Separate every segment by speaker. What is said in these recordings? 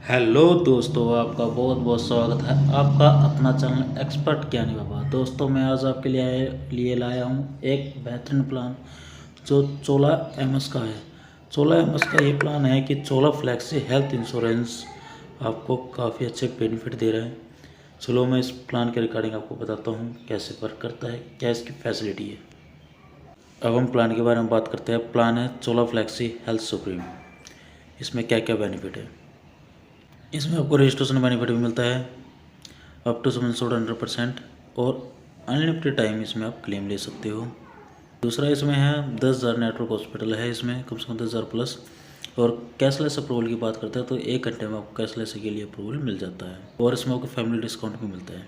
Speaker 1: Hello दोस्तों, आपका बहुत बहुत स्वागत है आपका अपना चैनल एक्सपर्ट ज्ञानी बाबा। दोस्तों, मैं आज आपके लिए लाया हूँ एक बेहतरीन प्लान जो चोला एमएस का है। चोला एमएस का ये प्लान है कि चोला फ्लेक्सी हेल्थ इंश्योरेंस आपको काफ़ी अच्छे बेनिफिट दे रहा है। चलो मैं इस प्लान के रिगार्डिंग आपको बताता हूँ कैसे वर्क करता है, क्या इसकी फैसिलिटी है। अब हम प्लान के बारे में बात करते हैं। प्लान है चोला फ्लेक्सी हेल्थ सुप्रीम। इसमें क्या क्या बेनिफिट है। इसमें आपको रजिस्ट्रेशन बेनिफिट भी मिलता है अप टू 100% और अनलिमिटेड टाइम इसमें आप क्लेम ले सकते हो। दूसरा इसमें है 10,000 नेटवर्क हॉस्पिटल है, इसमें कम से कम 10,000 प्लस। और कैशलेस अप्रूवल की बात करते हैं तो 1 घंटे में आपको कैशलेस के लिए अप्रूवल मिल जाता है और इसमें आपको फैमिली डिस्काउंट भी मिलता है।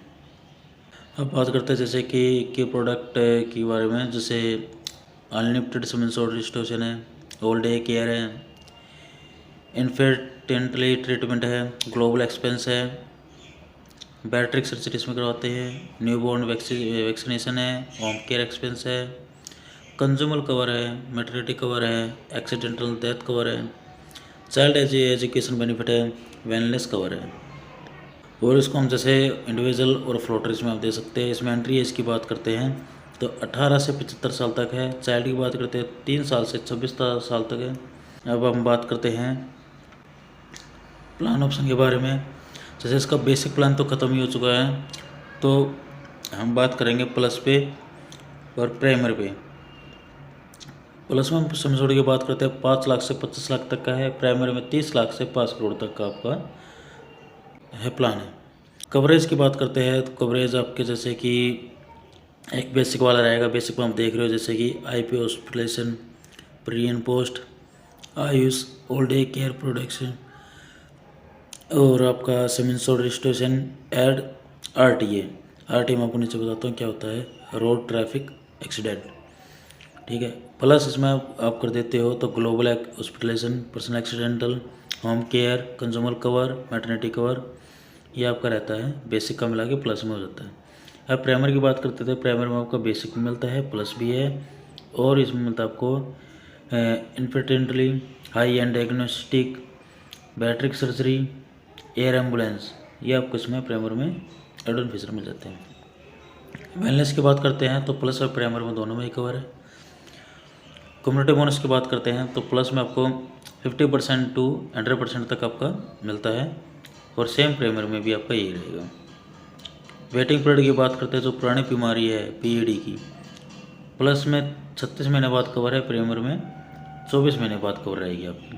Speaker 1: अब बात करते हैं जैसे कि प्रोडक्ट के बारे में, जैसे अनलिमिटेड सिमेंस और रजिस्ट्रेशन है, ओल्ड डे केयर है, इन्फेंटली ट्रीटमेंट है, ग्लोबल एक्सपेंस है, बैट्रिक सर्जरी इसमें करवाते हैं, न्यूबॉर्न वैक्सीनेशन है, होम केयर एक्सपेंस है, कंज्यूमर कवर है, मैटरनिटी कवर है, एक्सीडेंटल डेथ कवर है, चाइल्ड एजुकेशन बेनिफिट है, वेलनेस कवर है। और इसको हम जैसे इंडिविजुअल और फ्लोटर इसमें आप दे सकते हैं। इसमें एंट्री एज की बात करते हैं तो 18 से 75 साल तक है। चाइल्ड की बात करते हैं 3 साल से 26 साल तक है। अब हम बात करते हैं प्लान ऑप्शन के बारे में। जैसे इसका बेसिक प्लान तो ख़त्म ही हो चुका है, तो हम बात करेंगे प्लस पे और प्राइमर पे। प्लस में हम समझौते की बात करते हैं 5 लाख से 25 लाख तक का है। प्राइमरी में 30 लाख से 5 करोड़ तक का आपका है प्लान है। कवरेज की बात करते हैं तो कवरेज आपके जैसे कि एक बेसिक वाला रहेगा। बेसिक में आप देख रहे हो जैसे कि IP hospitalisation, pre and post, AYUSH, old age care production और आपका सेमेंस और रजिस्ट्रेशन, एड आरटीए मैं आपको नीचे बताता हूँ क्या होता है, रोड ट्रैफिक एक्सीडेंट। ठीक है। प्लस इसमें आप कर देते हो तो global hospitalisation, personal accidental, home care, consumer cover, maternity cover, ये आपका रहता है। बेसिक का मिला के प्लस में हो जाता है। अब प्राइमर की बात करते थे, प्राइमर में आपका बेसिक भी मिलता है, प्लस भी है और इसमें मिलता है आपको इन्फेंटली high and diagnostic, bariatric surgery, air ambulance, ये आपको इसमें प्राइमर में एड ऑन फीचर मिल जाते हैं। वेलनेस की बात करते हैं तो प्लस और प्राइमर में दोनों में ही कवर है। कम्युनिटी बोनस की बात करते हैं तो प्लस में आपको 50% टू 100% तक आपका मिलता है और सेम प्राइमर में भी आपका यही रहेगा। वेटिंग पीरियड की बात करते हैं जो पुरानी बीमारी है पीईडी की, प्लस में 36 महीने बाद कवर है, प्राइमर में 24 महीने बाद कवर रहेगी आपकी।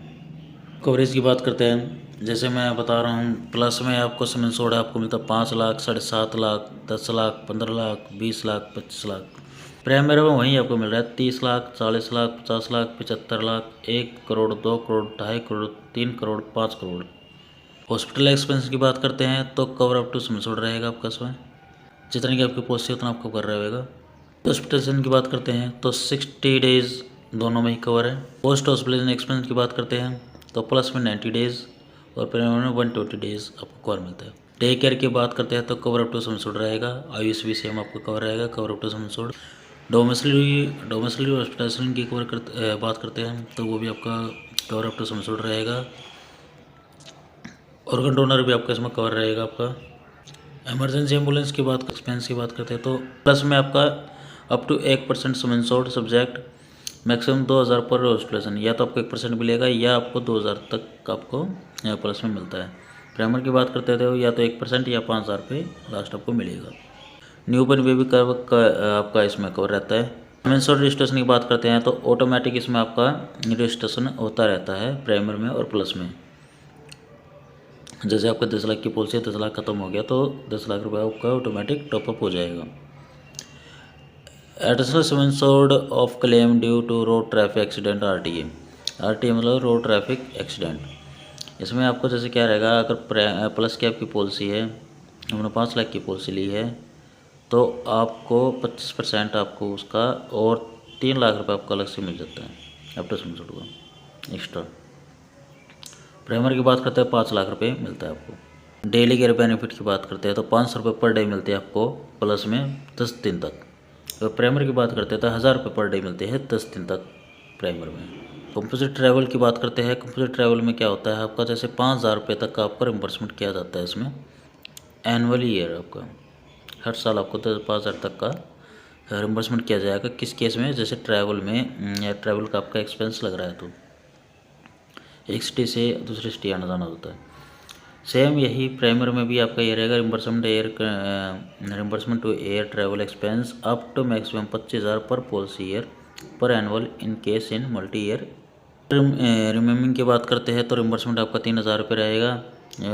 Speaker 1: कवरेज की बात करते हैं, जैसे मैं बता रहा हूँ प्लस में आपको सीमेंस सोडा आपको मिलता है 5 लाख, 7.5 लाख, 10 लाख, 15 लाख, 20 लाख, 25 लाख। प्राइमरी में वहीं आपको मिल रहा है 30 लाख, 40 लाख, 50 लाख, 75 लाख, 1 करोड़, 2 करोड़, 2.5 करोड़, 3 करोड़, 5 करोड़। हॉस्पिटल एक्सपेंस की बात करते हैं तो कवर अप टू सीमेंस सोडा रहेगा आपका इसमें, जितनी की आपकी पॉलिसी उतना आपको कर रहेगा। हॉस्पिटलाइजेशन की बात करते हैं तो 60 डेज दोनों में ही कवर है। पोस्ट हॉस्पिटलाइजेशन एक्सपेंस की बात करते हैं तो प्लस में 90 डेज और प्राइमरी में 120 डेज आपको कवर मिलता है। डे केयर की बात करते हैं तो कवर अप टू समसूड रहेगा, आयुष भी सेम आपको कवर रहेगा, cover up to sum insured. Domestic hospitalization की बात करते हैं तो वो भी आपका कवर अप टू समसूड रहेगा। ऑर्गन डोनर भी आपका इसमें कवर रहेगा आपका। इमरजेंसी एम्बुलेंस की बात एक्सपेंस की बात करते हैं तो प्लस में आपका अप टू 1% समसूड सब्जेक्ट, मैक्सिमम 2,000 पर हॉस्पिटलाइजेशन, या तो आपको 1% मिलेगा या आपको 2,000 तक आपको प्लस में मिलता है। प्राइमर की बात करते थे या तो 1% या 5,000 पे लास्ट आपको मिलेगा। न्यूबॉर्न बेबी का आपका इसमें कवर रहता है। मेंस और रजिस्ट्रेशन की बात करते हैं तो ऑटोमेटिक इसमें आपका रजिस्ट्रेशन होता रहता है प्राइमर में और प्लस में। जैसे आपका 10 लाख की पॉलिसी 10 लाख खत्म हो गया तो 10 लाख रुपये आपका ऑटोमेटिक टॉपअप हो जाएगा। Additional sum insured of claim due to road traffic accident, RTA मतलब रोड ट्रैफिक एक्सीडेंट। इसमें आपको जैसे क्या रहेगा, अगर प्लस की आपकी पॉलिसी है, हमने 5 लाख की पॉलिसी ली है तो आपको 25% आपको उसका और 3 लाख रुपये आपको अलग से मिल जाता है आफ्टर समसूड का एक्स्ट्रा। प्राइमर की बात करते हैं 5 लाख रुपये मिलता है आपको। डेली केयर बेनिफिट की बात करते हैं तो 500 रुपये पर डे मिलते हैं आपको प्लस में 10 दिन तक। तो प्राइमर की बात करते हैं तो 1,000 रुपये पर डे मिलते हैं 10 दिन तक प्राइमर में। कंपोजिट ट्रैवल की बात करते हैं। कंपोजिट ट्रैवल में क्या होता है आपका, जैसे 5,000 रुपये तक का आपका रिम्बर्समेंट किया जाता है इसमें एनुअली ईयर। आपका हर साल आपको 5,000 तक का रिम्बर्समेंट किया जाएगा। किस केस में, जैसे ट्रैवल में या ट्रैवल का आपका एक्सपेंस लग रहा है तो एक सिटी से दूसरी सिटी आना जाना होता है। सेम यही प्राइमर में भी आपका ये रहेगा, reimbursement to air travel expense up to maximum 25,000 per policy year per annual in case in multi year. रिमेम्बिंग की बात करते हैं तो रिम्बर्समेंट आपका 3,000 रुपये रहेगा,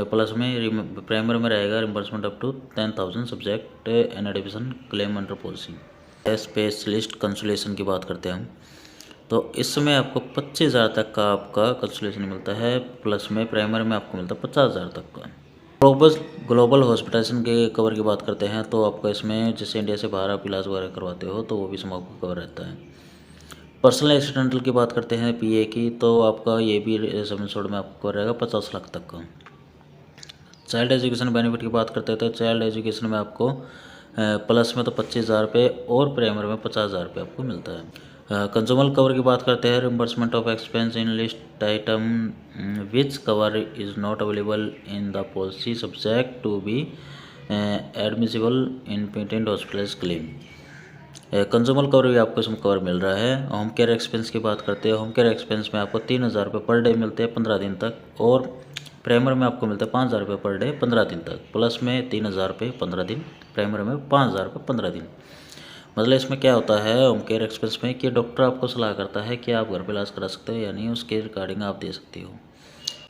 Speaker 1: प्लस में प्राइमर में रहेगा reimbursement up to 10,000 subject an addition claim under policy. Specialist consultation की बात करते हैं हम, तो इसमें आपको 25,000 तक का आपका कंसुलेशन मिलता है, प्लस में प्राइमर में आपको मिलता है 50,000 तक का। ग्लोबल हॉस्पिटलाइजेशन के कवर की बात करते हैं तो आपका इसमें जैसे इंडिया से बाहर आप इलाज वगैरह करवाते हो तो वो भी इसमें आपको कवर रहता है। पर्सनल एक्सीडेंटल की बात करते हैं पीए की, तो आपका ये भी सम इंश्योर्ड में आपको कवर रहेगा 50 लाख तक का। चाइल्ड एजुकेशन बेनिफिट की बात करते हैं तो चाइल्ड एजुकेशन में आपको प्लस में तो 25,000 रुपये और प्राइमर में 50,000 रुपये आपको मिलता है। कंज्यूमर कवर की बात करते हैं, reimbursement of expense in list item which cover is not available in the policy subject to be admissible in patent hospitals claim. Consumer cover भी आपको इसमें कवर मिल रहा है। होम केयर एक्सपेंस की बात करते हैं, होम केयर एक्सपेंस में आपको 3,000 रुपये पर डे मिलते हैं 15 दिन तक, और प्राइमर में आपको मिलता है 5,000 रुपये पर डे 15 दिन तक, प्लस में 3,000 रुपये 15 दिन, प्राइमर में 5,000 रुपये 15 दिन। मतलब इसमें क्या होता है होम केयर एक्सपेंस में कि डॉक्टर आपको सलाह करता है कि आप घर पे इलाज करा सकते हो या नहीं, उसके रिगार्डिंग आप दे सकती हो।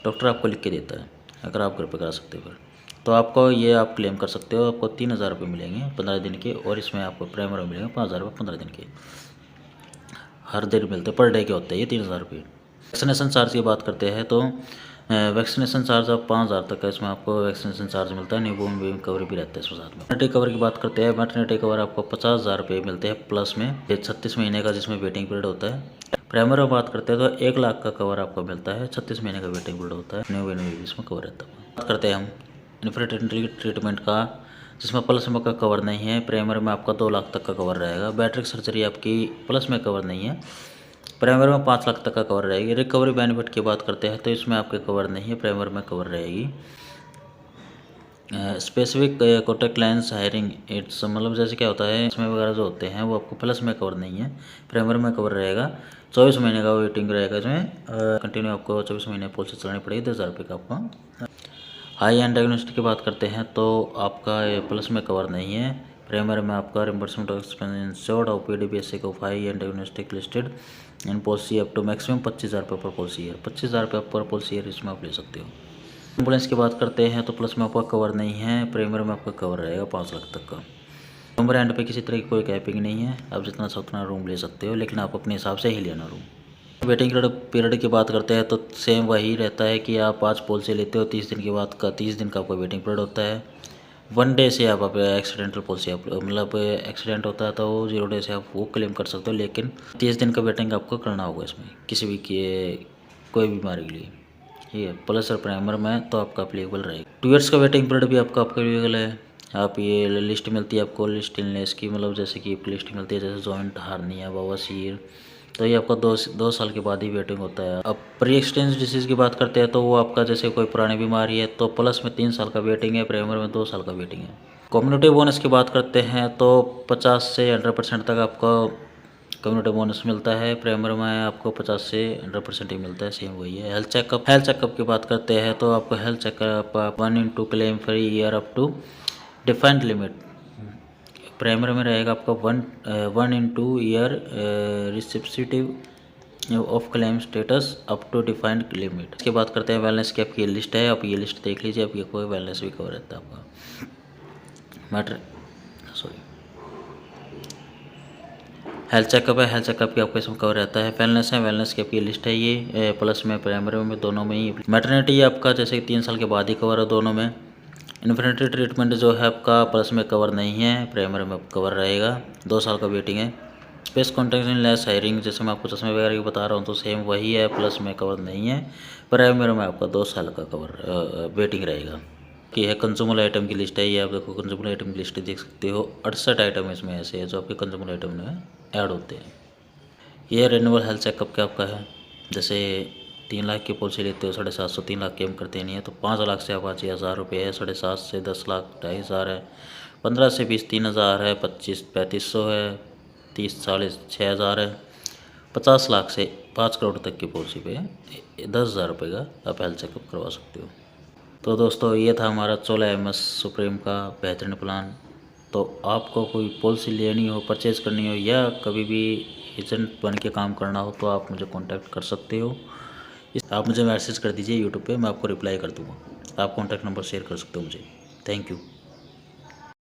Speaker 1: डॉक्टर आपको लिख के देता है, अगर आप घर पे करा सकते हो फिर तो आपको ये आप क्लेम कर सकते हो। आपको 3,000 रुपये मिलेंगे 15 दिन के, और इसमें आपको प्राइमर में मिलेंगे 5,000 रुपये 15 दिन के। हर दिन मिलते पर डे के होते हैं ये 3,000 रुपये। वैक्सीनेशन चार्ज की बात करते हैं तो वैक्सीनेशन चार्ज आप 5,000 तक का इसमें आपको वैक्सीनेशन चार्ज मिलता है। न्यूबॉर्न बेबी कवर भी रहता है इसमें साथ में। मैटरनिटी कवर की बात करते हैं, मैटरनिटी कवर आपको 50,000 रुपये मिलते हैं, प्लस में 36 महीने का जिसमें वेटिंग पीरियड होता है। प्राइमर में बात करते हैं तो 1 लाख का कवर आपको मिलता है, 36 महीने का वेटिंग पीरियड होता है। न्यूबॉर्न बेबी इसमें कवर रहता है। बात करते हैं हम इन्फर्टिलिटी ट्रीटमेंट का, जिसमें प्लस में का कवर नहीं है। प्राइमर में आपका 2 लाख तक का कवर रहेगा। बैटरिक सर्जरी आपकी प्लस में कवर नहीं है, प्राइमर में 5 लाख तक का कवर रहेगी। रिकवरी बेनिफिट की बात करते हैं तो इसमें आपके कवर नहीं है, प्राइमर में कवर रहेगी। Specific contact lens hiring it's, मतलब जैसे क्या होता है इसमें वगैरह जो होते हैं वो आपको प्लस में कवर नहीं है, प्राइमर में कवर रहेगा। 24 महीने का वेटिंग रहेगा इसमें, कंटिन्यू आपको 24 महीने पॉलिसी चलानी पड़ेगी 10,000 रुपये का आपको। हाई एंड डायग्नोस्टिक की बात करते हैं तो आपका प्लस में कवर नहीं है। प्राइमर में आपका रिम्बर्समेंट ऑफ एक्सपेंस इंश्योर्ड और PDPSA of high and diagnostic listed in policy up to maximum 25,000 रुपये पर पॉलिसी ईयर। 25,000 रुपये पर पॉलिसी ईयर इसमें आप ले सकते हो। एम्बुलेंस की बात करते हैं तो प्लस में आपका कवर नहीं है, प्राइमर में आपका कवर रहेगा 5 लाख तक का। नंबर एंड पे किसी तरह की कोई कैपिंग नहीं है, आप जितना चाहो उतना रूम ले सकते हो, लेकिन आप अपने हिसाब से ही लेना रूम। वेटिंग पीरियड की बात करते हैं तो सेम वही रहता है कि आप 5 पॉलिसी लेते हो, 30 दिन के बाद का 30 दिन का आपका वेटिंग पीरियड होता है। 1 डे से आप एक्सीडेंटल पॉलिसी आप मतलब एक्सीडेंट होता है तो 0 डे से आप वो क्लेम कर सकते हो, लेकिन 30 दिन का वेटिंग आपको करना होगा इसमें किसी भी कोई बीमारी के लिए। ठीक है, प्लस और प्राइमर में तो आपका अप्लीकेबल रहेगा। 2 ईयर्स का वेटिंग पीरियड भी आपका अप्लीकेबल है। आप ये लिस्ट मिलती है आपको, लिस्ट इलनेस की, मतलब जैसे कि लिस्ट मिलती है जैसे जॉइंट हार्निया, बवासीर, तो ये आपका 2 साल के बाद ही वेटिंग होता है। अब प्री एक्सटेंस डिसीज़ की बात करते हैं तो वो आपका जैसे कोई पुरानी बीमारी है तो प्लस में 3 साल का वेटिंग है, प्राइमर में 2 साल का वेटिंग है। कम्युनिटी बोनस की बात करते हैं तो 50 से 100% तक आपको कम्युनिटी बोनस मिलता है। प्राइमर में आपको 50 से 100% ही मिलता है, सेम वही है। हेल्थ चेकअप की बात करते हैं तो आपको health checkup 1 × claim free year up to defined limit. Premier में रहेगा आपका 1 × year irrespective of claim status up to defined limit. इसके बात करते हैं वेलनेस की, आपकी ये लिस्ट है, आप ये लिस्ट देख लीजिए, आप ये कोई वेलनेस भी कवर रहता है आपका। हेल्थ चेकअप है, हेल्थ चेकअप की आपको इसमें कवर रहता है। वेलनेस है, वेलनेस की आपकी लिस्ट है ये, प्लस में प्राइमरी में दोनों में ही। मैटरनिटी आपका जैसे 3 साल के बाद ही कवर है दोनों में। इन्फर्टिलिटी ट्रीटमेंट जो है आपका प्लस में कवर नहीं है, प्राइमरी में कवर रहेगा, 2 साल का वेटिंग है। स्पेस कॉन्टैक्ट लेंस हायरिंग जैसे मैं आपको चश्मे वगैरह की बता रहा हूँ तो सेम वही है, प्लस में कवर नहीं है, प्राइमरी में आपका 2 साल का कवर वेटिंग रहेगा। कि है कंज्यूमर आइटम की लिस्ट है ये, आप देखो कंज्यूमर आइटम की लिस्ट देख सकते हो। 68 आइटम इसमें ऐसे है जो आपके कंज्यूमर आइटम में ऐड होते हैं। ये रिन्यूअल हेल्थ चेकअप का आपका है, जैसे 3 लाख की पॉलिसी लेते हो 750, 3 लाख की हम करते नहीं है, तो 5 लाख से अपाचे 1000 रुपये है, 7.5 से 10 लाख 2,500 है, 15 से 20 3,000 है, 25 3500 है, 30 40 6,000 है, 50 लाख से 5 करोड़ तक की पॉलिसी पे 10,000 रुपये का आप हेल्थ चेकअप करवा सकते हो। तो दोस्तों ये था हमारा चोला MS सुप्रीम का बेहतरीन प्लान। तो आपको कोई पॉलिसी लेनी हो, परचेज़ करनी हो या कभी भी एजेंट बन के काम करना हो तो आप मुझे कांटेक्ट कर सकते हो। आप मुझे मैसेज कर दीजिए यूट्यूब पे, मैं आपको रिप्लाई कर दूँगा। आप कॉन्टैक्ट नंबर शेयर कर सकते हो मुझे। Thank you.